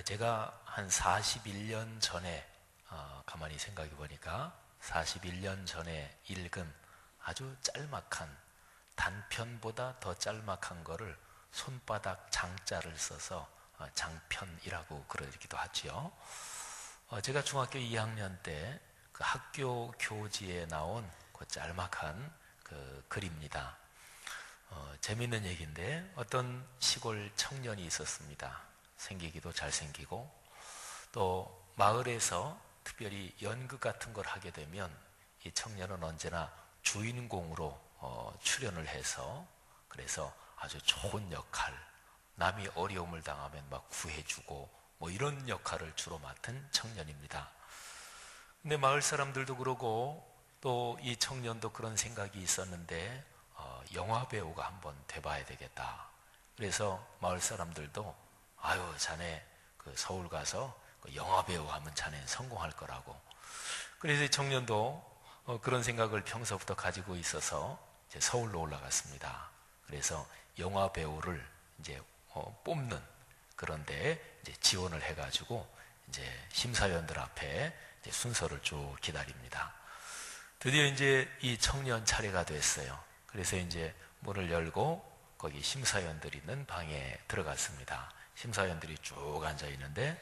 제가 한 41년 전에 가만히 생각해 보니까 41년 전에 읽은 아주 짤막한, 단편보다 더 짤막한 거를 손바닥 장자를 써서 장편이라고 그러기도 하지요. 제가 중학교 2학년 때 그 학교 교지에 나온 그 짤막한 그 글입니다. 재밌는 얘기인데, 어떤 시골 청년이 있었습니다. 생기기도 잘생기고, 또 마을에서 특별히 연극 같은 걸 하게 되면 이 청년은 언제나 주인공으로 출연을 해서, 그래서 아주 좋은 역할, 남이 어려움을 당하면 막 구해주고 뭐 이런 역할을 주로 맡은 청년입니다. 근데 마을 사람들도 그러고 또 이 청년도 그런 생각이 있었는데, 영화 배우가 한번 돼봐야 되겠다. 그래서 마을 사람들도 아유, 자네 그 서울 가서 그 영화 배우 하면 자네는 성공할 거라고. 그래서 이 청년도 그런 생각을 평소부터 가지고 있어서 이제 서울로 올라갔습니다. 그래서 영화 배우를 이제 뽑는 그런데 이제 지원을 해가지고 이제 심사위원들 앞에 이제 순서를 쭉 기다립니다. 드디어 이제 이 청년 차례가 됐어요. 그래서 이제 문을 열고 거기 심사위원들이 있는 방에 들어갔습니다. 심사위원들이 쭉 앉아 있는데,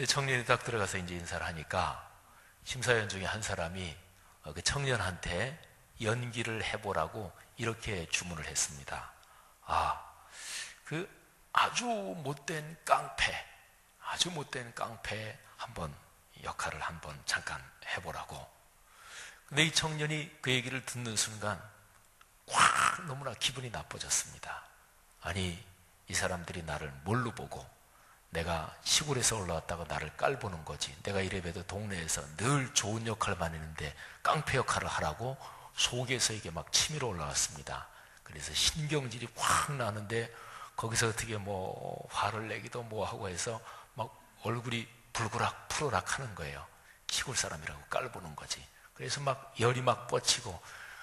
청년이 딱 들어가서 이제 인사를 하니까 심사위원 중에 한 사람이 그 청년한테 연기를 해보라고 이렇게 주문을 했습니다. 그 아주 못된 깡패 한번 역할을 한번 잠깐 해보라고. 근데 이 청년이 그 얘기를 듣는 순간 확 너무나 기분이 나빠졌습니다. 아니, 이 사람들이 나를 뭘로 보고, 내가 시골에서 올라왔다고 나를 깔보는 거지. 내가 이래봬도 동네에서 늘 좋은 역할만 했는데 깡패 역할을 하라고 속에서 이게 막 치밀어 올라왔습니다. 그래서 신경질이 확 나는데, 거기서 어떻게 뭐 화를 내기도 뭐 하고 해서 막 얼굴이 불그락 푸르락 하는 거예요. 시골 사람이라고 깔보는 거지. 그래서 막 열이 막 뻗치고,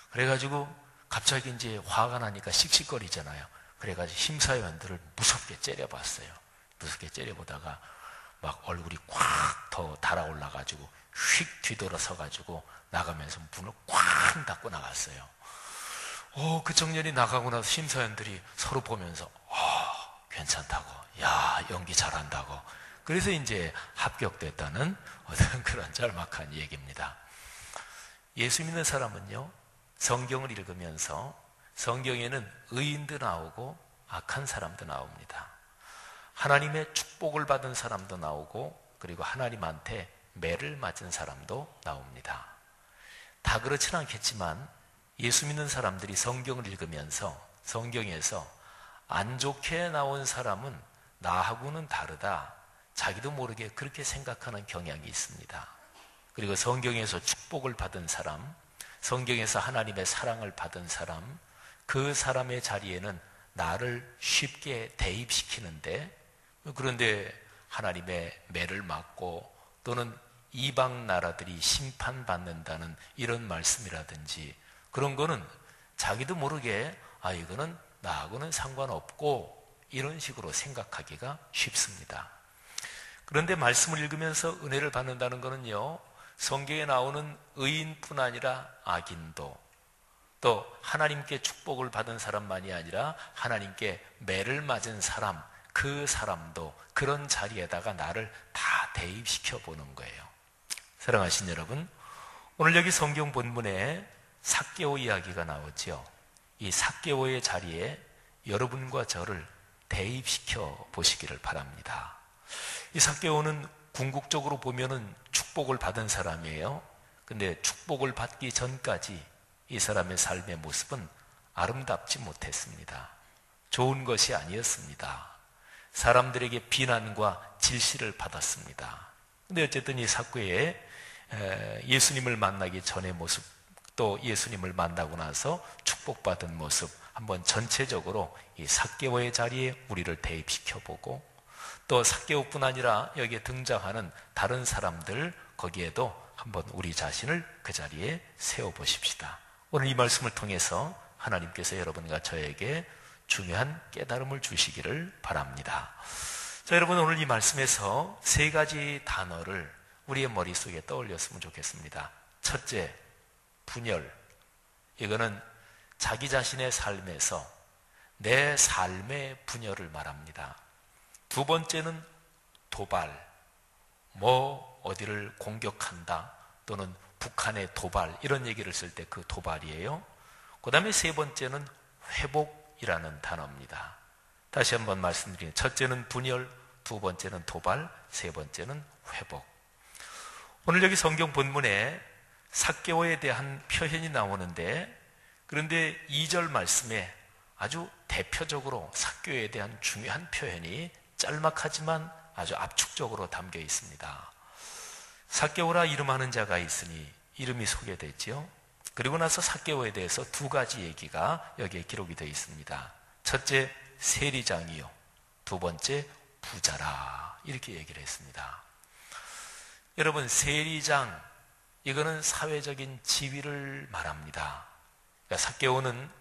그래가지고 갑자기 이제 화가 나니까 씩씩거리잖아요. 그래가지고 심사위원들을 무섭게 째려봤어요. 무섭게 째려보다가 막 얼굴이 꽉 더 달아올라가지고 휙 뒤돌아서가지고 나가면서 문을 꽉 닫고 나갔어요. 그 청년이 나가고 나서 심사위원들이 서로 보면서 괜찮다고, 야, 연기 잘한다고. 그래서 이제 합격됐다는 어떤 그런 짤막한 얘기입니다. 예수 믿는 사람은요, 성경을 읽으면서 성경에는 의인도 나오고 악한 사람도 나옵니다. 하나님의 축복을 받은 사람도 나오고, 그리고 하나님한테 매를 맞은 사람도 나옵니다. 다 그렇지는 않겠지만 예수 믿는 사람들이 성경을 읽으면서 성경에서 안 좋게 나온 사람은 나하고는 다르다, 자기도 모르게 그렇게 생각하는 경향이 있습니다. 그리고 성경에서 축복을 받은 사람, 성경에서 하나님의 사랑을 받은 사람, 그 사람의 자리에는 나를 쉽게 대입시키는데, 그런데 하나님의 매를 맞고 또는 이방 나라들이 심판받는다는 이런 말씀이라든지 그런 거는 자기도 모르게 이거는 나하고는 상관없고 이런 식으로 생각하기가 쉽습니다. 그런데 말씀을 읽으면서 은혜를 받는다는 것은요, 성경에 나오는 의인뿐 아니라 악인도, 또 하나님께 축복을 받은 사람만이 아니라 하나님께 매를 맞은 사람, 그 사람도 그런 자리에다가 나를 다 대입시켜 보는 거예요. 사랑하신 여러분, 오늘 여기 성경 본문에 삭개오 이야기가 나오죠. 이 삭개오의 자리에 여러분과 저를 대입시켜 보시기를 바랍니다. 이 삭개오는 궁극적으로 보면은 축복을 받은 사람이에요. 근데 축복을 받기 전까지 이 사람의 삶의 모습은 아름답지 못했습니다. 좋은 것이 아니었습니다. 사람들에게 비난과 질시를 받았습니다. 근데 어쨌든 이 삭개오의 예수님을 만나기 전의 모습, 또 예수님을 만나고 나서 축복받은 모습, 한번 전체적으로 이 삭개오의 자리에 우리를 대입시켜보고, 또 삭개오뿐 아니라 여기에 등장하는 다른 사람들, 거기에도 한번 우리 자신을 그 자리에 세워보십시다. 오늘 이 말씀을 통해서 하나님께서 여러분과 저에게 중요한 깨달음을 주시기를 바랍니다. 자, 여러분, 오늘 이 말씀에서 세 가지 단어를 우리의 머릿속에 떠올렸으면 좋겠습니다. 첫째, 분열. 이거는 자기 자신의 삶에서 내 삶의 분열을 말합니다. 두 번째는 도발. 어디를 공격한다 또는 북한의 도발, 이런 얘기를 쓸 때 그 도발이에요. 그 다음에 세 번째는 회복이라는 단어입니다. 다시 한번 말씀드리면, 첫째는 분열, 두 번째는 도발, 세 번째는 회복. 오늘 여기 성경 본문에 삭개오에 대한 표현이 나오는데, 그런데 2절 말씀에 아주 대표적으로 삭개오에 대한 중요한 표현이 짤막하지만 아주 압축적으로 담겨 있습니다. 삭개오라 이름하는 자가 있으니, 이름이 소개됐지요. 그리고 나서 삭개오에 대해서 두 가지 얘기가 여기에 기록이 되어 있습니다. 첫째, 세리장이요, 두 번째, 부자라, 이렇게 얘기를 했습니다. 여러분, 세리장, 이거는 사회적인 지위를 말합니다. 그러니까 삭개오는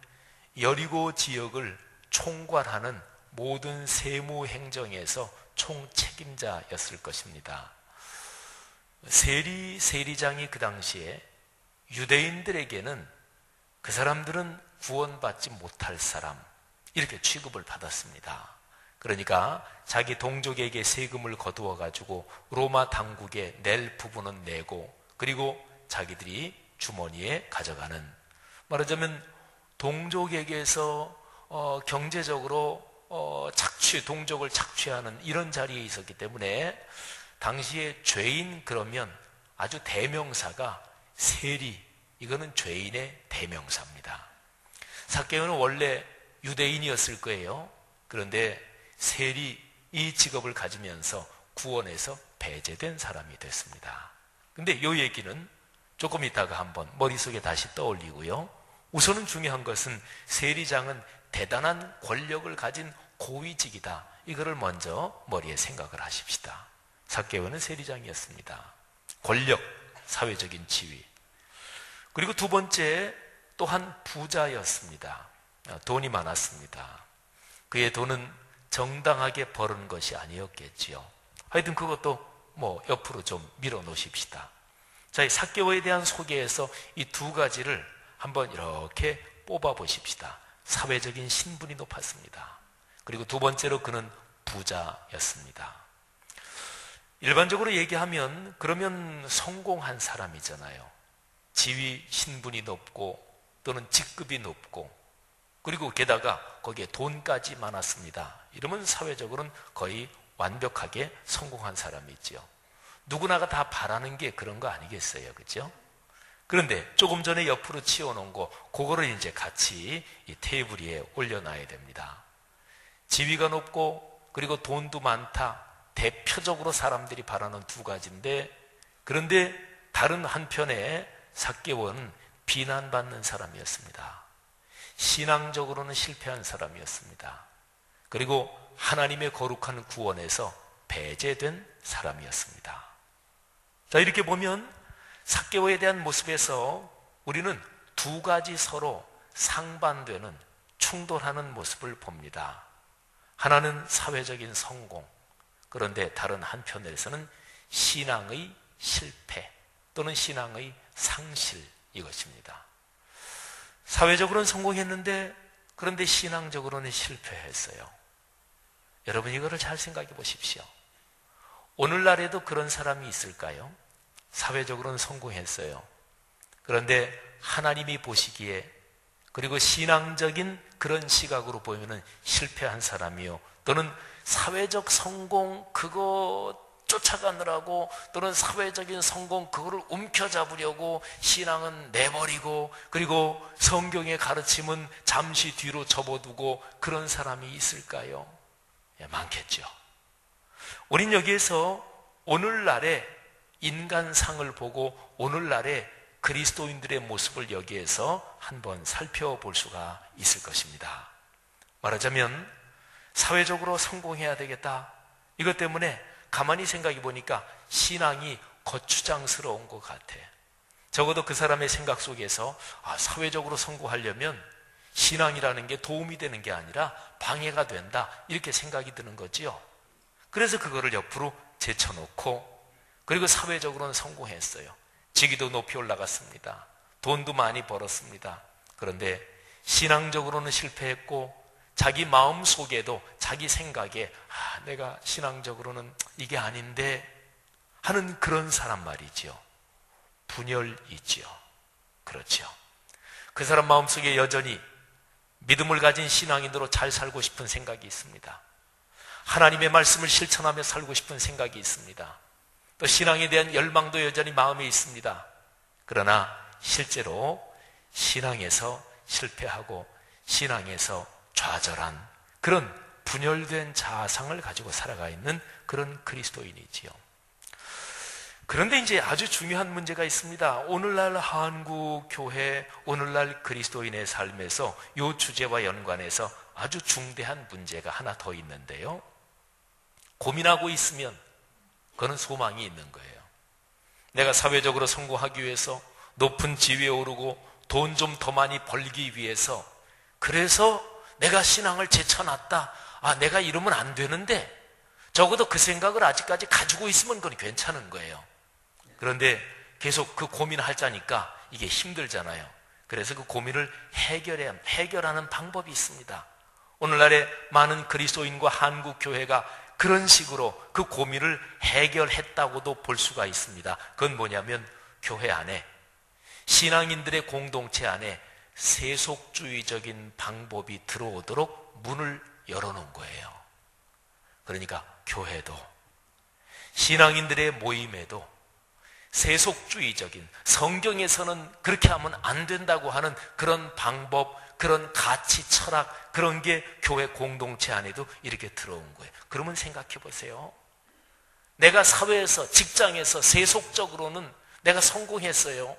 여리고 지역을 총괄하는 모든 세무 행정에서 총책임자였을 것입니다. 세리장이 그 당시에 유대인들에게는 그 사람들은 구원받지 못할 사람, 이렇게 취급을 받았습니다. 그러니까 자기 동족에게 세금을 거두어 가지고 로마 당국에 낼 부분은 내고, 그리고 자기들이 주머니에 가져가는, 말하자면 동족에게서 경제적으로 동족을 착취하는 이런 자리에 있었기 때문에 당시에 죄인, 그러면 아주 대명사가 세리, 이거는 죄인의 대명사입니다. 삭개오는 원래 유대인이었을 거예요. 그런데 세리, 이 직업을 가지면서 구원에서 배제된 사람이 됐습니다. 근데 이 얘기는 조금 이따가 한번 머릿속에 다시 떠올리고요. 우선은 중요한 것은 세리장은 대단한 권력을 가진 고위직이다, 이거를 먼저 머리에 생각을 하십시다. 삭개오는 세리장이었습니다. 권력, 사회적인 지위. 그리고 두 번째, 또한 부자였습니다. 돈이 많았습니다. 그의 돈은 정당하게 벌은 것이 아니었겠지요. 하여튼 그것도 옆으로 좀 밀어 놓으십시다. 자, 이 삭개오에 대한 소개에서 이 두 가지를 한번 이렇게 뽑아 보십시다. 사회적인 신분이 높았습니다. 그리고 두 번째로 그는 부자였습니다. 일반적으로 얘기하면 그러면 성공한 사람이잖아요. 지위, 신분이 높고 또는 직급이 높고, 그리고 게다가 거기에 돈까지 많았습니다. 이러면 사회적으로는 거의 완벽하게 성공한 사람이지요. 누구나가 다 바라는 게 그런 거 아니겠어요, 그죠? 그런데 조금 전에 옆으로 치워놓은 거, 그거를 이제 같이 이 테이블 위에 올려놔야 됩니다. 지위가 높고 그리고 돈도 많다, 대표적으로 사람들이 바라는 두 가지인데, 그런데 다른 한편에 삭개오는 비난받는 사람이었습니다. 신앙적으로는 실패한 사람이었습니다. 그리고 하나님의 거룩한 구원에서 배제된 사람이었습니다. 자, 이렇게 보면 삭개오에 대한 모습에서 우리는 두 가지 서로 상반되는, 충돌하는 모습을 봅니다. 하나는 사회적인 성공, 그런데 다른 한편에서는 신앙의 실패 또는 신앙의 상실, 이것입니다. 사회적으로는 성공했는데 그런데 신앙적으로는 실패했어요. 여러분, 이거를 잘 생각해 보십시오. 오늘날에도 그런 사람이 있을까요? 사회적으로는 성공했어요. 그런데 하나님이 보시기에, 그리고 신앙적인 그런 시각으로 보면은 실패한 사람이요, 또는 사회적 성공 그거 쫓아가느라고, 또는 사회적인 성공 그거를 움켜잡으려고 신앙은 내버리고, 그리고 성경의 가르침은 잠시 뒤로 접어두고, 그런 사람이 있을까요? 예, 많겠죠. 우린 여기에서 오늘날의 인간상을 보고 오늘날의 그리스도인들의 모습을 여기에서 한번 살펴볼 수가 있을 것입니다. 말하자면 사회적으로 성공해야 되겠다, 이것 때문에 가만히 생각해 보니까 신앙이 거추장스러운 것 같아. 적어도 그 사람의 생각 속에서 사회적으로 성공하려면 신앙이라는 게 도움이 되는 게 아니라 방해가 된다, 이렇게 생각이 드는 거지요. 그래서 그거를 옆으로 제쳐놓고, 그리고 사회적으로는 성공했어요. 직위도 높이 올라갔습니다. 돈도 많이 벌었습니다. 그런데 신앙적으로는 실패했고, 자기 마음 속에도 자기 생각에 내가 신앙적으로는 이게 아닌데 하는 그런 사람 말이지요. 분열이지요. 그렇죠. 그 사람 마음속에 여전히 믿음을 가진 신앙인으로 잘 살고 싶은 생각이 있습니다. 하나님의 말씀을 실천하며 살고 싶은 생각이 있습니다. 또 신앙에 대한 열망도 여전히 마음에 있습니다. 그러나 실제로 신앙에서 실패하고 신앙에서 좌절한 그런 분열된 자아상을 가지고 살아가 있는 그런 그리스도인이지요. 그런데 이제 아주 중요한 문제가 있습니다. 오늘날 한국 교회, 오늘날 그리스도인의 삶에서 이 주제와 연관해서 아주 중대한 문제가 하나 더 있는데요. 고민하고 있으면 그건 소망이 있는 거예요. 내가 사회적으로 성공하기 위해서, 높은 지위에 오르고 돈 좀 더 많이 벌기 위해서, 그래서 내가 신앙을 제쳐놨다. 내가 이러면 안 되는데, 적어도 그 생각을 아직까지 가지고 있으면 그건 괜찮은 거예요. 그런데 계속 그 고민하자니까 이게 힘들잖아요. 그래서 그 고민을 해결하는 방법이 있습니다. 오늘날의 많은 그리스도인과 한국 교회가 그런 식으로 그 고민을 해결했다고도 볼 수가 있습니다. 그건 뭐냐면, 교회 안에, 신앙인들의 공동체 안에 세속주의적인 방법이 들어오도록 문을 열어놓은 거예요. 그러니까 교회도, 신앙인들의 모임에도 세속주의적인, 성경에서는 그렇게 하면 안 된다고 하는 그런 방법, 그런 가치, 철학, 그런 게 교회 공동체 안에도 이렇게 들어온 거예요. 그러면 생각해 보세요. 내가 사회에서, 직장에서 세속적으로는 내가 성공했어요.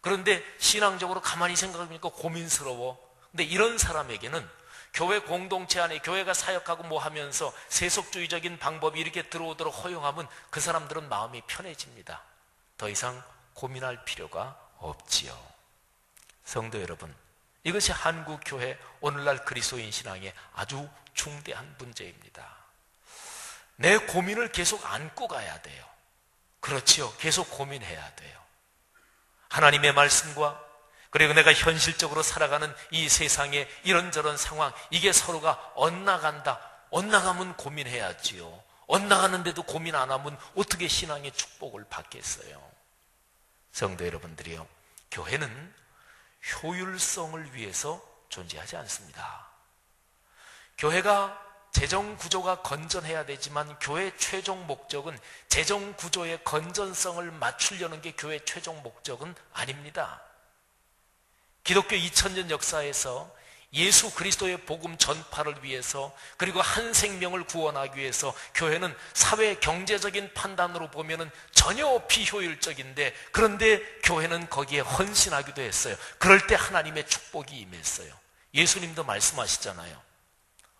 그런데 신앙적으로 가만히 생각해보니까 고민스러워. 근데 이런 사람에게는 교회 공동체 안에 교회가 사역하고 뭐 하면서 세속주의적인 방법이 이렇게 들어오도록 허용하면 그 사람들은 마음이 편해집니다. 더 이상 고민할 필요가 없지요. 성도 여러분, 이것이 한국 교회, 오늘날 그리스도인 신앙의 아주 중대한 문제입니다. 내 고민을 계속 안고 가야 돼요. 그렇지요. 계속 고민해야 돼요. 하나님의 말씀과, 그리고 내가 현실적으로 살아가는 이 세상의 이런저런 상황, 이게 서로가 엇나간다. 엇나가면 고민해야지요. 엇나가는데도 고민 안 하면 어떻게 신앙의 축복을 받겠어요? 성도 여러분들이요, 교회는 효율성을 위해서 존재하지 않습니다. 교회가 재정 구조가 건전해야 되지만 교회의 최종 목적은 재정 구조의 건전성을 맞추려는 게 교회의 최종 목적은 아닙니다. 기독교 2000년 역사에서 예수 그리스도의 복음 전파를 위해서, 그리고 한 생명을 구원하기 위해서 교회는 사회 경제적인 판단으로 보면은 전혀 비효율적인데, 그런데 교회는 거기에 헌신하기도 했어요. 그럴 때 하나님의 축복이 임했어요. 예수님도 말씀하시잖아요.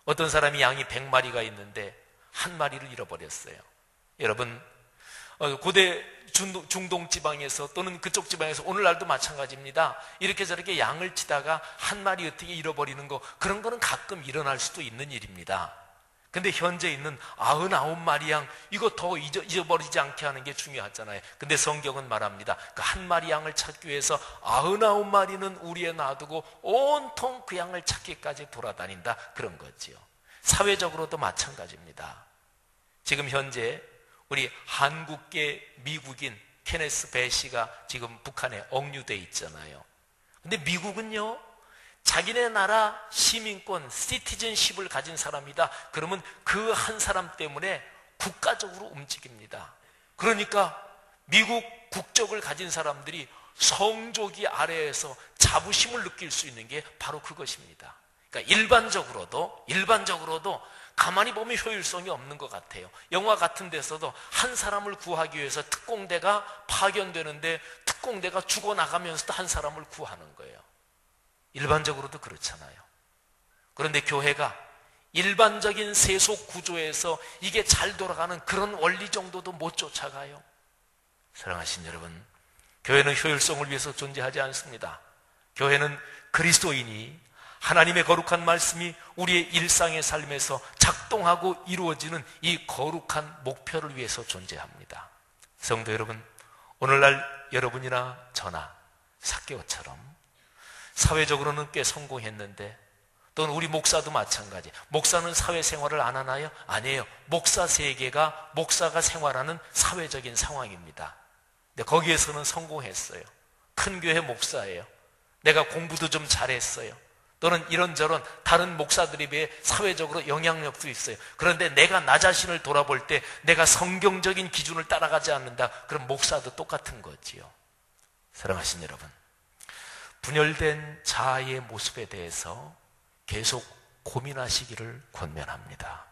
어떤 사람이 양이 100마리가 있는데 한 마리를 잃어버렸어요. 여러분, 고대 중동 지방에서 또는 그쪽 지방에서, 오늘날도 마찬가지입니다. 이렇게 저렇게 양을 치다가 한 마리 어떻게 잃어버리는 거, 그런 거는 가끔 일어날 수도 있는 일입니다. 근데 현재 있는 99마리 양, 이거 더 잊어버리지 않게 하는 게 중요하잖아요. 근데 성경은 말합니다. 그 한 마리 양을 찾기 위해서 99마리는 우리에 놔두고 온통 그 양을 찾기까지 돌아다닌다, 그런 거지요. 사회적으로도 마찬가지입니다. 지금 현재 우리 한국계 미국인 케네스 베시가 지금 북한에 억류돼 있잖아요. 근데 미국은요, 자기네 나라 시민권, 시티즌십을 가진 사람이다. 그러면 그 한 사람 때문에 국가적으로 움직입니다. 그러니까 미국 국적을 가진 사람들이 성조기 아래에서 자부심을 느낄 수 있는 게 바로 그것입니다. 그러니까 일반적으로도 가만히 보면 효율성이 없는 것 같아요. 영화 같은 데서도 한 사람을 구하기 위해서 특공대가 파견되는데 특공대가 죽어나가면서도 한 사람을 구하는 거예요. 일반적으로도 그렇잖아요. 그런데 교회가 일반적인 세속 구조에서 이게 잘 돌아가는 그런 원리 정도도 못 쫓아가요. 사랑하신 여러분, 교회는 효율성을 위해서 존재하지 않습니다. 교회는 그리스도인이 하나님의 거룩한 말씀이 우리의 일상의 삶에서 작동하고 이루어지는 이 거룩한 목표를 위해서 존재합니다. 성도 여러분, 오늘날 여러분이나 저나 삭개오처럼 사회적으로는 꽤 성공했는데, 또는 우리 목사도 마찬가지. 목사는 사회생활을 안 하나요? 아니에요. 목사 세계가 목사가 생활하는 사회적인 상황입니다. 근데 거기에서는 성공했어요. 큰 교회 목사예요. 내가 공부도 좀 잘했어요. 또는 이런저런 다른 목사들에 비해 사회적으로 영향력도 있어요. 그런데 내가 나 자신을 돌아볼 때 내가 성경적인 기준을 따라가지 않는다. 그럼 목사도 똑같은 거지요. 사랑하신 여러분, 분열된 자아의 모습에 대해서 계속 고민하시기를 권면합니다.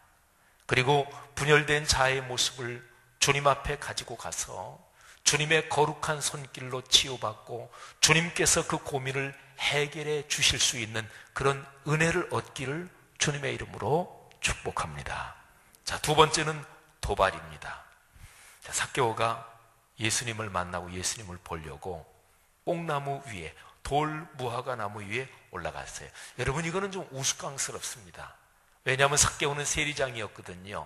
그리고 분열된 자아의 모습을 주님 앞에 가지고 가서 주님의 거룩한 손길로 치유받고 주님께서 그 고민을 해결해 주실 수 있는 그런 은혜를 얻기를 주님의 이름으로 축복합니다. 자, 두 번째는 도발입니다. 자, 삭개오가 예수님을 만나고 예수님을 보려고 뽕나무 위에, 돌 무화과 나무 위에 올라갔어요. 여러분, 이거는 좀 우스꽝스럽습니다. 왜냐하면 삭개오는 세리장이었거든요.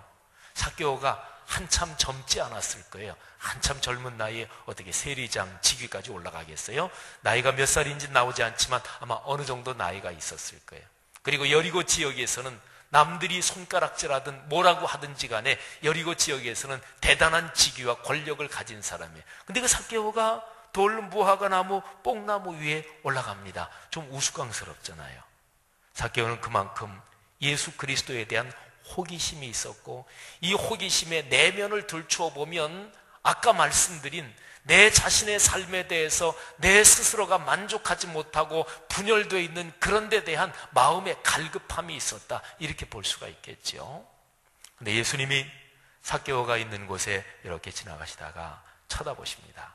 삭개오가 한참 젊지 않았을 거예요. 한참 젊은 나이에 어떻게 세리장 직위까지 올라가겠어요? 나이가 몇 살인지 나오지 않지만 아마 어느 정도 나이가 있었을 거예요. 그리고 여리고 지역에서는 남들이 손가락질하든 뭐라고 하든지 간에 여리고 지역에서는 대단한 직위와 권력을 가진 사람이에요. 근데 그 삭개오가 돌 무화과 나무 뽕나무 위에 올라갑니다. 좀 우스꽝스럽잖아요. 삭개오는 그만큼 예수 그리스도에 대한 호기심이 있었고, 이 호기심의 내면을 들추어 보면 아까 말씀드린 내 자신의 삶에 대해서 내 스스로가 만족하지 못하고 분열되어 있는 그런 데 대한 마음의 갈급함이 있었다, 이렇게 볼 수가 있겠죠. 근데 예수님이 삭개오가 있는 곳에 이렇게 지나가시다가 쳐다보십니다.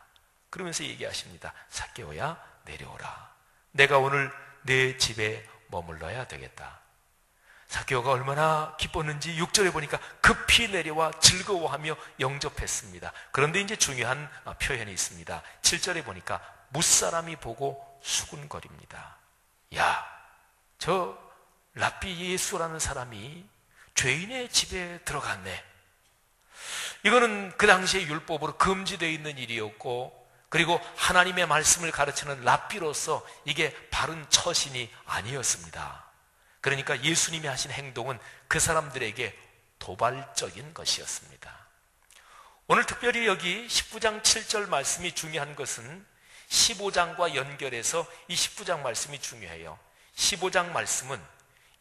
그러면서 얘기하십니다. 삭개오야, 내려오라. 내가 오늘 내 집에 머물러야 되겠다. 삭개오가 얼마나 기뻤는지 6절에 보니까 급히 내려와 즐거워하며 영접했습니다. 그런데 이제 중요한 표현이 있습니다. 7절에 보니까 무사람이 보고 수군거립니다. 야, 저 랍비 예수라는 사람이 죄인의 집에 들어갔네. 이거는 그 당시에 율법으로 금지되어 있는 일이었고, 그리고 하나님의 말씀을 가르치는 랍비로서 이게 바른 처신이 아니었습니다. 그러니까 예수님이 하신 행동은 그 사람들에게 도발적인 것이었습니다. 오늘 특별히 여기 19장 7절 말씀이 중요한 것은 15장과 연결해서 이 19장 말씀이 중요해요. 15장 말씀은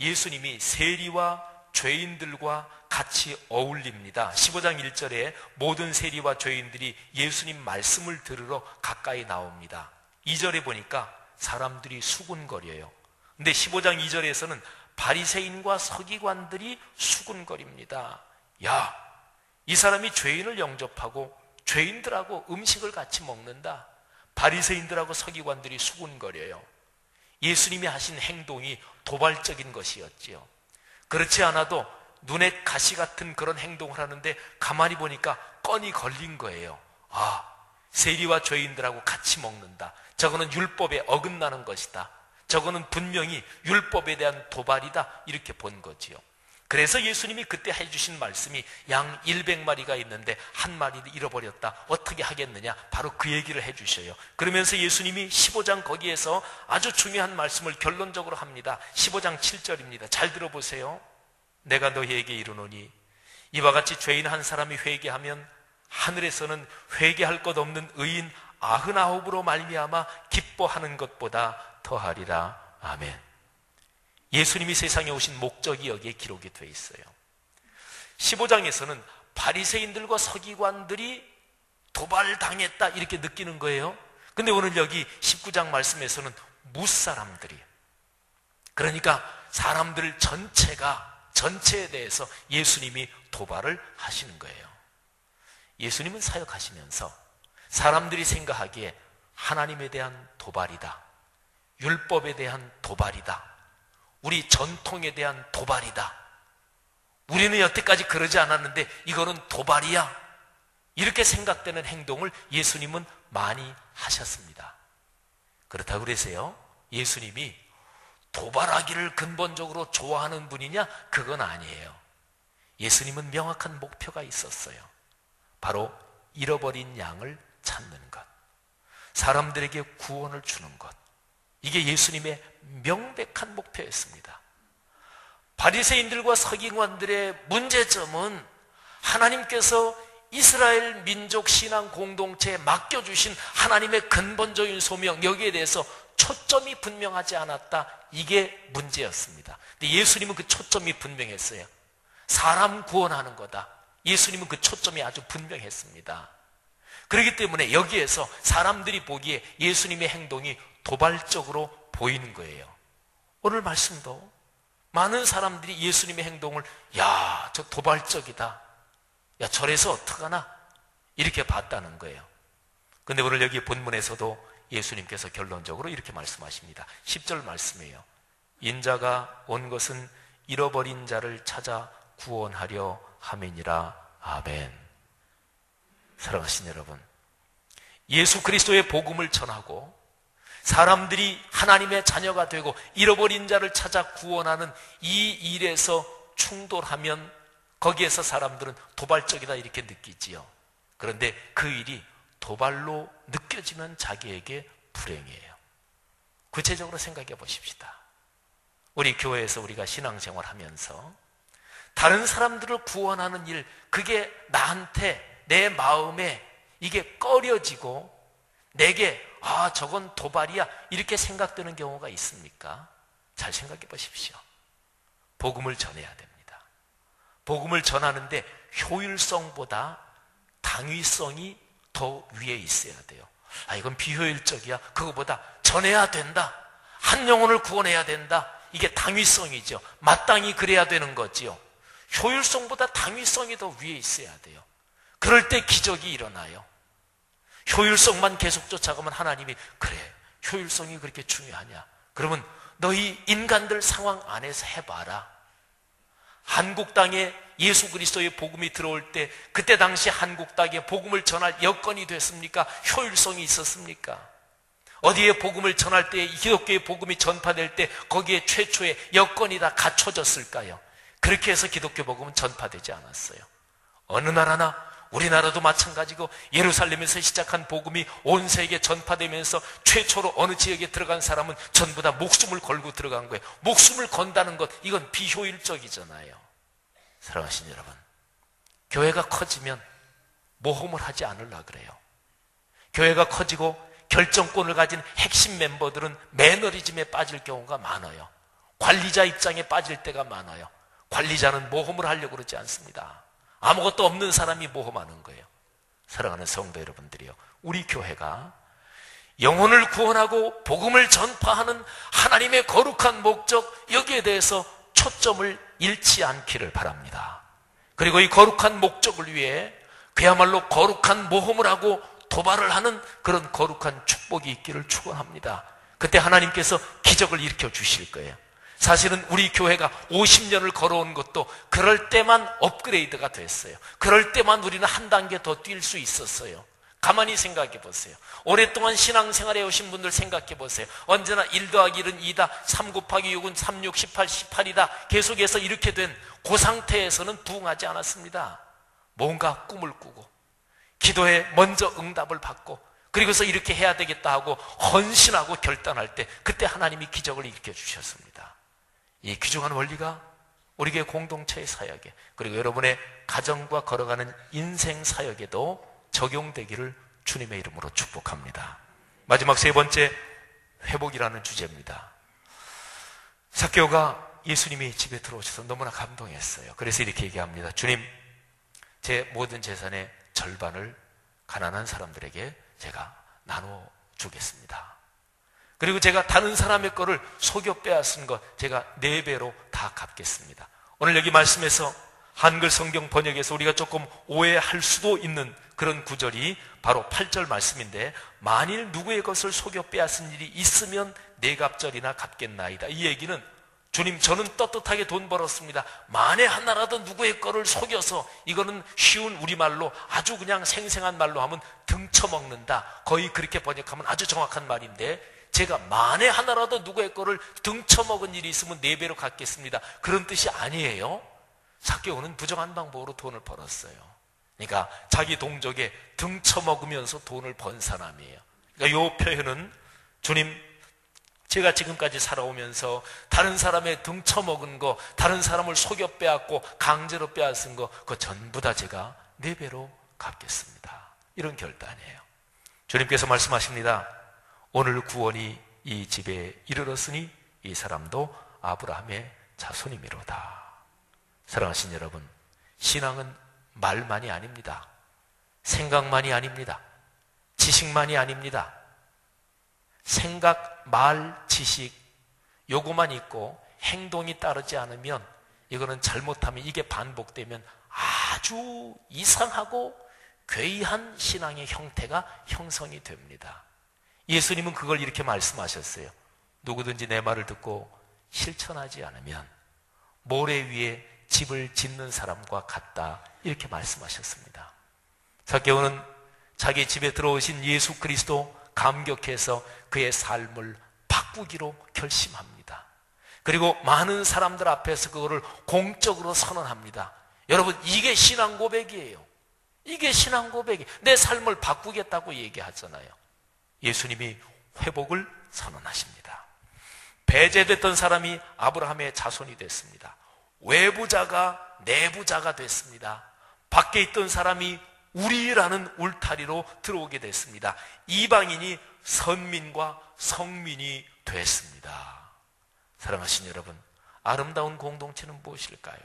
예수님이 세리와 죄인들과 같이 어울립니다. 15장 1절에 모든 세리와 죄인들이 예수님 말씀을 들으러 가까이 나옵니다. 2절에 보니까 사람들이 수군거려요. 근데 15장 2절에서는 바리새인과 서기관들이 수군거립니다. 야, 이 사람이 죄인을 영접하고 죄인들하고 음식을 같이 먹는다. 바리새인들하고 서기관들이 수군거려요. 예수님이 하신 행동이 도발적인 것이었지요. 그렇지 않아도 눈에 가시 같은 그런 행동을 하는데 가만히 보니까 건이 걸린 거예요. 아, 세리와 죄인들하고 같이 먹는다. 저거는 율법에 어긋나는 것이다. 저거는 분명히 율법에 대한 도발이다, 이렇게 본 거지요. 그래서 예수님이 그때 해주신 말씀이 양 100마리가 있는데 한 마리를 잃어버렸다, 어떻게 하겠느냐, 바로 그 얘기를 해주셔요. 그러면서 예수님이 15장 거기에서 아주 중요한 말씀을 결론적으로 합니다. 15장 7절입니다. 잘 들어보세요. 내가 너희에게 이르노니 이와 같이 죄인 한 사람이 회개하면 하늘에서는 회개할 것 없는 의인 99으로 말미암아 기뻐하는 것보다 더하리라. 아멘. 예수님이 세상에 오신 목적이 여기에 기록이 되어 있어요. 15장에서는 바리새인들과 서기관들이 도발당했다, 이렇게 느끼는 거예요. 근데 오늘 여기 19장 말씀에서는 무사람들이, 그러니까 사람들 전체에 대해서 예수님이 도발을 하시는 거예요. 예수님은 사역하시면서 사람들이 생각하기에 하나님에 대한 도발이다, 율법에 대한 도발이다, 우리 전통에 대한 도발이다, 우리는 여태까지 그러지 않았는데 이거는 도발이야, 이렇게 생각되는 행동을 예수님은 많이 하셨습니다. 그렇다고 그래서요, 예수님이 도발하기를 근본적으로 좋아하는 분이냐? 그건 아니에요. 예수님은 명확한 목표가 있었어요. 바로 잃어버린 양을 찾는 것, 사람들에게 구원을 주는 것, 이게 예수님의 명백한 목표였습니다. 바리새인들과 서기관들의 문제점은 하나님께서 이스라엘 민족 신앙 공동체에 맡겨주신 하나님의 근본적인 소명, 여기에 대해서 초점이 분명하지 않았다, 이게 문제였습니다. 근데 예수님은 그 초점이 분명했어요. 사람 구원하는 거다. 예수님은 그 초점이 아주 분명했습니다. 그렇기 때문에 여기에서 사람들이 보기에 예수님의 행동이 도발적으로 보이는 거예요. 오늘 말씀도 많은 사람들이 예수님의 행동을 야, 저 도발적이다, 야, 저래서 어떡하나, 이렇게 봤다는 거예요. 근데 오늘 여기 본문에서도 예수님께서 결론적으로 이렇게 말씀하십니다. 10절 말씀이에요. 인자가 온 것은 잃어버린 자를 찾아 구원하려 함이니라. 아멘. 사랑하신 여러분, 예수 그리스도의 복음을 전하고 사람들이 하나님의 자녀가 되고 잃어버린 자를 찾아 구원하는 이 일에서 충돌하면 거기에서 사람들은 도발적이다 이렇게 느끼지요. 그런데 그 일이 도발로 느껴지면 자기에게 불행이에요. 구체적으로 생각해 보십시다. 우리 교회에서 우리가 신앙생활 하면서 다른 사람들을 구원하는 일, 그게 나한테, 내 마음에 이게 꺼려지고 내게 저건 도발이야 이렇게 생각되는 경우가 있습니까? 잘 생각해 보십시오. 복음을 전해야 됩니다. 복음을 전하는데 효율성보다 당위성이 더 위에 있어야 돼요. 이건 비효율적이야, 그거보다 전해야 된다, 한 영혼을 구원해야 된다, 이게 당위성이죠. 마땅히 그래야 되는 거지요. 효율성보다 당위성이 더 위에 있어야 돼요. 그럴 때 기적이 일어나요. 효율성만 계속 쫓아가면 하나님이 그래, 효율성이 그렇게 중요하냐, 그러면 너희 인간들 상황 안에서 해봐라. 한국 땅에 예수 그리스도의 복음이 들어올 때 그때 당시 한국 땅에 복음을 전할 여건이 됐습니까? 효율성이 있었습니까? 어디에 복음을 전할 때, 기독교의 복음이 전파될 때 거기에 최초의 여건이 다 갖춰졌을까요? 그렇게 해서 기독교 복음은 전파되지 않았어요. 어느 나라나, 우리나라도 마찬가지고 예루살렘에서 시작한 복음이 온 세계에 전파되면서 최초로 어느 지역에 들어간 사람은 전부 다 목숨을 걸고 들어간 거예요. 목숨을 건다는 것, 이건 비효율적이잖아요. 사랑하신 여러분, 교회가 커지면 모험을 하지 않으려고 그래요. 교회가 커지고 결정권을 가진 핵심 멤버들은 매너리즘에 빠질 경우가 많아요. 관리자 입장에 빠질 때가 많아요. 관리자는 모험을 하려고 그러지 않습니다. 아무것도 없는 사람이 모험하는 거예요. 사랑하는 성도 여러분들이요, 우리 교회가 영혼을 구원하고 복음을 전파하는 하나님의 거룩한 목적, 여기에 대해서 초점을 잃지 않기를 바랍니다. 그리고 이 거룩한 목적을 위해 그야말로 거룩한 모험을 하고 도발을 하는 그런 거룩한 축복이 있기를 축원합니다. 그때 하나님께서 기적을 일으켜 주실 거예요. 사실은 우리 교회가 50년을 걸어온 것도 그럴 때만 업그레이드가 됐어요. 그럴 때만 우리는 한 단계 더 뛸 수 있었어요. 가만히 생각해 보세요. 오랫동안 신앙생활에 오신 분들 생각해 보세요. 언제나 1 더하기 1은 2다, 3 곱하기 6은 3, 6, 18, 18이다. 계속해서 이렇게 된 그 상태에서는 부응하지 않았습니다. 뭔가 꿈을 꾸고 기도에 먼저 응답을 받고 그리고서 이렇게 해야 되겠다 하고 헌신하고 결단할 때 그때 하나님이 기적을 일으켜 주셨습니다. 이 귀중한 원리가 우리 교회 공동체의 사역에, 그리고 여러분의 가정과 걸어가는 인생 사역에도 적용되기를 주님의 이름으로 축복합니다. 마지막 세 번째, 회복이라는 주제입니다. 삭개오가 예수님이 집에 들어오셔서 너무나 감동했어요. 그래서 이렇게 얘기합니다. 주님, 제 모든 재산의 절반을 가난한 사람들에게 제가 나눠 주겠습니다. 그리고 제가 다른 사람의 거를 속여 빼앗은 것 제가 4배로 다 갚겠습니다. 오늘 여기 말씀에서 한글 성경 번역에서 우리가 조금 오해할 수도 있는 그런 구절이 바로 8절 말씀인데, 만일 누구의 것을 속여 빼앗은 일이 있으면 4갑절이나 갚겠나이다. 이 얘기는 주님, 저는 떳떳하게 돈 벌었습니다. 만에 하나라도 누구의 거를 속여서, 이거는 쉬운 우리말로 아주 그냥 생생한 말로 하면 등쳐먹는다. 거의 그렇게 번역하면 아주 정확한 말인데, 제가 만에 하나라도 누구의 거를 등쳐먹은 일이 있으면 4배로 갚겠습니다. 그런 뜻이 아니에요. 삭개오는 부정한 방법으로 돈을 벌었어요. 그러니까 자기 동족에 등쳐먹으면서 돈을 번 사람이에요. 그러니까 이 표현은 주님, 제가 지금까지 살아오면서 다른 사람의 등쳐먹은 거, 다른 사람을 속여 빼앗고 강제로 빼앗은 거, 그거 전부 다 제가 4배로 갚겠습니다. 이런 결단이에요. 주님께서 말씀하십니다. 오늘 구원이 이 집에 이르렀으니 이 사람도 아브라함의 자손이미로다. 사랑하신 여러분, 신앙은 말만이 아닙니다. 생각만이 아닙니다. 지식만이 아닙니다. 생각, 말, 지식 요거만 있고 행동이 따르지 않으면, 이거는 잘못하면, 이게 반복되면 아주 이상하고 괴이한 신앙의 형태가 형성이 됩니다. 예수님은 그걸 이렇게 말씀하셨어요. 누구든지 내 말을 듣고 실천하지 않으면 모래 위에 집을 짓는 사람과 같다, 이렇게 말씀하셨습니다. 삭개오는 자기 집에 들어오신 예수 그리스도 감격해서 그의 삶을 바꾸기로 결심합니다. 그리고 많은 사람들 앞에서 그거를 공적으로 선언합니다. 여러분, 이게 신앙 고백이에요. 이게 신앙 고백이, 내 삶을 바꾸겠다고 얘기하잖아요. 예수님이 회복을 선언하십니다. 배제됐던 사람이 아브라함의 자손이 됐습니다. 외부자가 내부자가 됐습니다. 밖에 있던 사람이 우리라는 울타리로 들어오게 됐습니다. 이방인이 선민과 성민이 됐습니다. 사랑하신 여러분, 아름다운 공동체는 무엇일까요?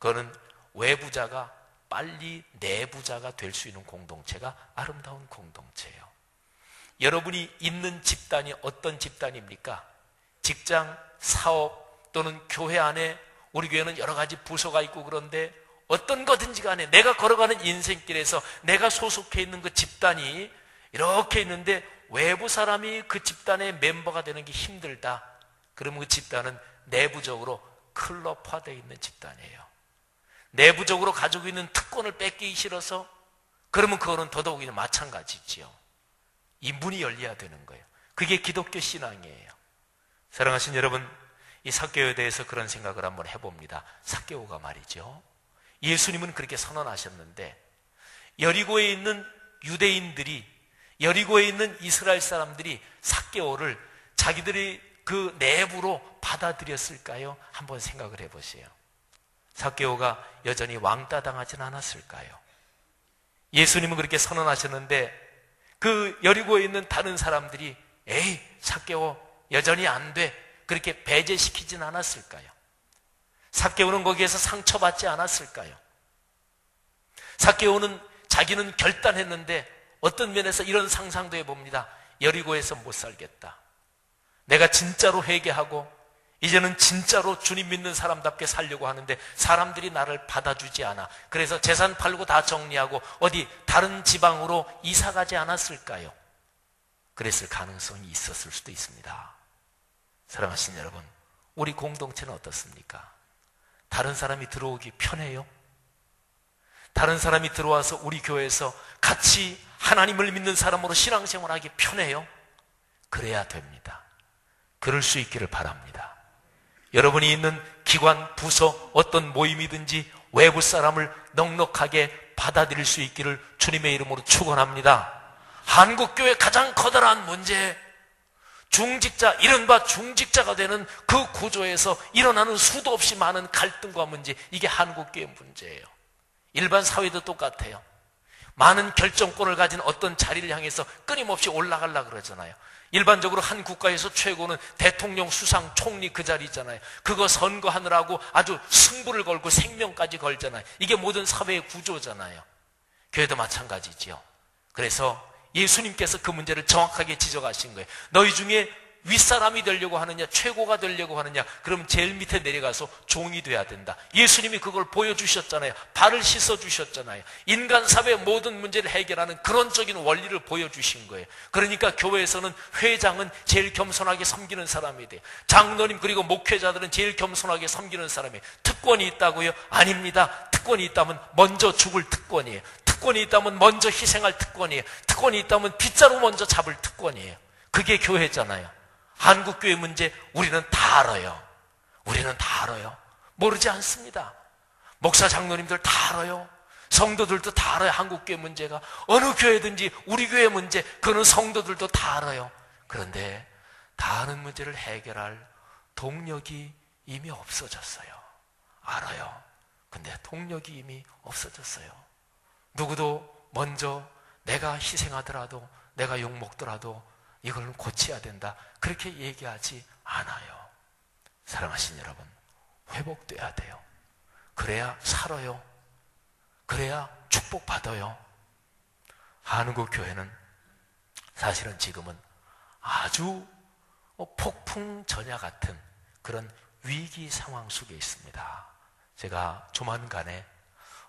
그거는 외부자가 빨리 내부자가 될 수 있는 공동체가 아름다운 공동체예요. 여러분이 있는 집단이 어떤 집단입니까? 직장, 사업 또는 교회 안에, 우리 교회는 여러 가지 부서가 있고 그런데 어떤 거든지 간에 내가 걸어가는 인생길에서 내가 소속해 있는 그 집단이 이렇게 있는데 외부 사람이 그 집단의 멤버가 되는 게 힘들다. 그러면 그 집단은 내부적으로 클럽화되어 있는 집단이에요. 내부적으로 가지고 있는 특권을 뺏기기 싫어서, 그러면 그거는 더더욱이 마찬가지지요. 이 문이 열려야 되는 거예요. 그게 기독교 신앙이에요. 사랑하신 여러분, 이 삭개오에 대해서 그런 생각을 한번 해봅니다. 삭개오가 말이죠, 예수님은 그렇게 선언하셨는데 여리고에 있는 유대인들이, 여리고에 있는 이스라엘 사람들이 삭개오를 자기들이 그 내부로 받아들였을까요? 한번 생각을 해보세요. 삭개오가 여전히 왕따 당하진 않았을까요? 예수님은 그렇게 선언하셨는데 그 여리고에 있는 다른 사람들이 에이, 삭개오 여전히 안 돼, 그렇게 배제시키진 않았을까요? 삭개오는 거기에서 상처받지 않았을까요? 삭개오는 자기는 결단했는데 어떤 면에서 이런 상상도 해봅니다. 여리고에서 못 살겠다. 내가 진짜로 회개하고 이제는 진짜로 주님 믿는 사람답게 살려고 하는데 사람들이 나를 받아주지 않아. 그래서 재산 팔고 다 정리하고 어디 다른 지방으로 이사가지 않았을까요? 그랬을 가능성이 있었을 수도 있습니다. 사랑하신 여러분, 우리 공동체는 어떻습니까? 다른 사람이 들어오기 편해요? 다른 사람이 들어와서 우리 교회에서 같이 하나님을 믿는 사람으로 신앙생활하기 편해요? 그래야 됩니다. 그럴 수 있기를 바랍니다. 여러분이 있는 기관, 부서, 어떤 모임이든지 외부 사람을 넉넉하게 받아들일 수 있기를 주님의 이름으로 축원합니다. 한국교회 가장 커다란 문제, 중직자, 이른바 중직자가 되는 그 구조에서 일어나는 수도 없이 많은 갈등과 문제, 이게 한국교회 문제예요. 일반 사회도 똑같아요. 많은 결정권을 가진 어떤 자리를 향해서 끊임없이 올라가려고 그러잖아요. 일반적으로 한 국가에서 최고는 대통령, 수상, 총리 그 자리 있잖아요. 그거 선거하느라고 아주 승부를 걸고 생명까지 걸잖아요. 이게 모든 사회의 구조잖아요. 교회도 마찬가지지요. 그래서 예수님께서 그 문제를 정확하게 지적하신 거예요. 너희 중에 윗사람이 되려고 하느냐, 최고가 되려고 하느냐, 그럼 제일 밑에 내려가서 종이 돼야 된다. 예수님이 그걸 보여주셨잖아요. 발을 씻어주셨잖아요. 인간 사회의 모든 문제를 해결하는 그런적인 원리를 보여주신 거예요. 그러니까 교회에서는 회장은 제일 겸손하게 섬기는 사람이 돼요. 장로님 그리고 목회자들은 제일 겸손하게 섬기는 사람이에요. 특권이 있다고요? 아닙니다. 특권이 있다면 먼저 죽을 특권이에요. 특권이 있다면 먼저 희생할 특권이에요. 특권이 있다면 빗자루 먼저 잡을 특권이에요. 그게 교회잖아요. 한국교회 문제 우리는 다 알아요. 우리는 다 알아요. 모르지 않습니다. 목사 장로님들 다 알아요. 성도들도 다 알아요. 한국교회 문제가. 어느 교회든지 우리 교회 문제, 그거는 성도들도 다 알아요. 그런데 다 아는 문제를 해결할 동력이 이미 없어졌어요. 알아요. 근데 동력이 이미 없어졌어요. 누구도 먼저 내가 희생하더라도, 내가 욕먹더라도 이걸 고쳐야 된다, 그렇게 얘기하지 않아요. 사랑하신 여러분, 회복돼야 돼요. 그래야 살아요. 그래야 축복받아요. 한국 교회는 사실은 지금은 아주 폭풍전야 같은 그런 위기 상황 속에 있습니다. 제가 조만간에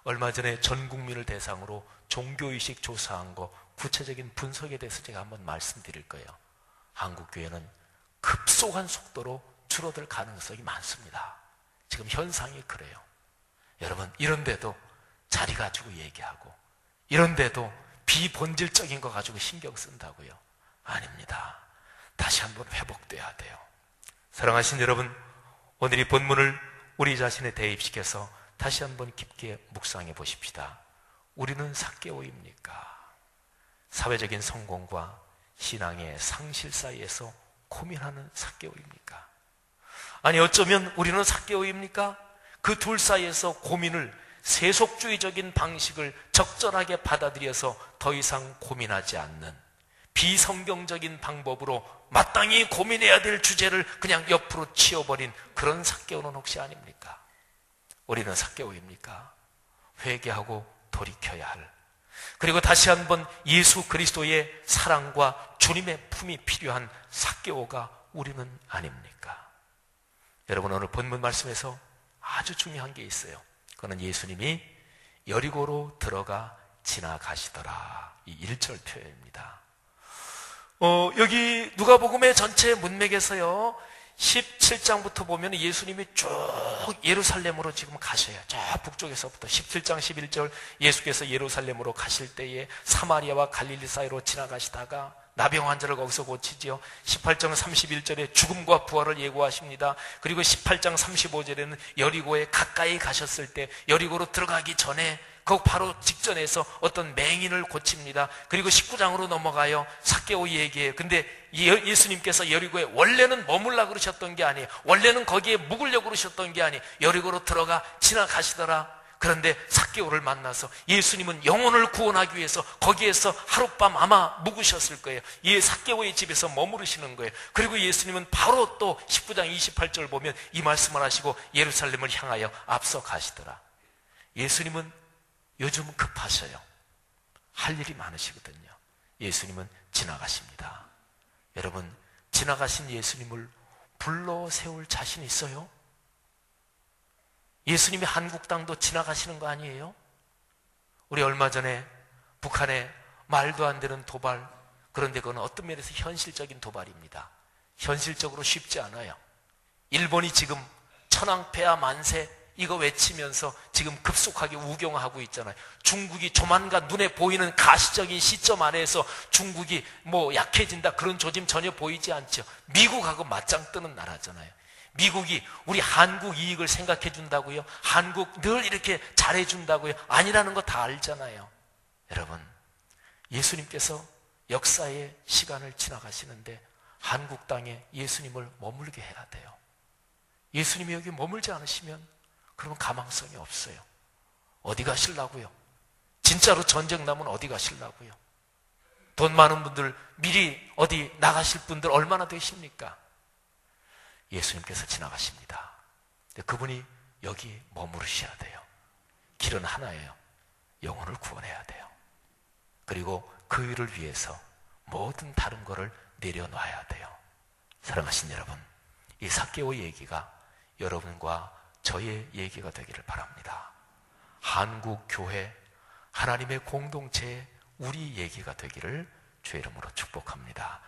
얼마 전에 전 국민을 대상으로 종교의식 조사한 거 구체적인 분석에 대해서 제가 한번 말씀드릴 거예요. 한국 교회는 급속한 속도로 줄어들 가능성이 많습니다. 지금 현상이 그래요. 여러분, 이런데도 자리 가지고 얘기하고, 이런데도 비본질적인 거 가지고 신경 쓴다고요? 아닙니다. 다시 한번 회복돼야 돼요. 사랑하신 여러분, 오늘 이 본문을 우리 자신에 대입시켜서 다시 한번 깊게 묵상해 보십시다. 우리는 삭개오입니까? 사회적인 성공과 신앙의 상실 사이에서 고민하는 삭개오입니까? 아니, 어쩌면 우리는 삭개오입니까? 그 둘 사이에서 고민을, 세속주의적인 방식을 적절하게 받아들여서 더 이상 고민하지 않는 비성경적인 방법으로 마땅히 고민해야 될 주제를 그냥 옆으로 치워버린 그런 삭개오는 혹시 아닙니까? 우리는 삭개오입니까? 회개하고 돌이켜야 할, 그리고 다시 한번 예수 그리스도의 사랑과 주님의 품이 필요한 삭개오가 우리는 아닙니까? 여러분, 오늘 본문 말씀에서 아주 중요한 게 있어요. 그거는 예수님이 여리고로 들어가 지나가시더라, 이 1절 표현입니다. 여기 누가복음의 전체 문맥에서요, 17장부터 보면 예수님이 쭉 예루살렘으로 지금 가셔요. 저 북쪽에서부터 17장 11절 예수께서 예루살렘으로 가실 때에 사마리아와 갈릴리 사이로 지나가시다가 나병 환자를 거기서 고치지요. 18장 31절에 죽음과 부활을 예고하십니다. 그리고 18장 35절에는 여리고에 가까이 가셨을 때, 여리고로 들어가기 전에 그 바로 직전에서 어떤 맹인을 고칩니다. 그리고 19장으로 넘어가요. 삭개오 얘기해요. 근데 예수님께서 여리고에 원래는 머물라 그러셨던 게 아니에요. 원래는 거기에 묵으려고 그러셨던 게 아니에요. 여리고로 들어가 지나가시더라. 그런데 삭개오를 만나서 예수님은 영혼을 구원하기 위해서 거기에서 하룻밤 아마 묵으셨을 거예요. 이 삭개오의 집에서 머무르시는 거예요. 그리고 예수님은 바로 또 19장 28절 보면 이 말씀을 하시고 예루살렘을 향하여 앞서 가시더라. 예수님은 요즘 급하셔요. 할 일이 많으시거든요. 예수님은 지나가십니다. 여러분, 지나가신 예수님을 불러 세울 자신 있어요? 예수님이 한국 땅도 지나가시는 거 아니에요? 우리 얼마 전에 북한의 말도 안 되는 도발, 그런데 그건 어떤 면에서 현실적인 도발입니다. 현실적으로 쉽지 않아요. 일본이 지금 천황폐하 만세 이거 외치면서 지금 급속하게 우경하고 있잖아요. 중국이 조만간 눈에 보이는 가시적인 시점 안에서 중국이 뭐 약해진다, 그런 조짐 전혀 보이지 않죠. 미국하고 맞짱 뜨는 나라잖아요. 미국이 우리 한국 이익을 생각해 준다고요? 한국 늘 이렇게 잘해 준다고요? 아니라는 거 다 알잖아요. 여러분, 예수님께서 역사의 시간을 지나가시는데 한국 땅에 예수님을 머물게 해야 돼요. 예수님이 여기 머물지 않으시면 그러면 가망성이 없어요. 어디 가시려고요? 진짜로 전쟁 나면 어디 가시려고요? 돈 많은 분들, 미리 어디 나가실 분들 얼마나 되십니까? 예수님께서 지나가십니다. 근데 그분이 여기 머무르셔야 돼요. 길은 하나예요. 영혼을 구원해야 돼요. 그리고 그 일을 위해서 모든 다른 거를 내려놔야 돼요. 사랑하신 여러분, 이 삭개오 얘기가 여러분과 저의 얘기가 되기를 바랍니다. 한국 교회, 하나님의 공동체의 우리 얘기가 되기를 주의 이름으로 축복합니다.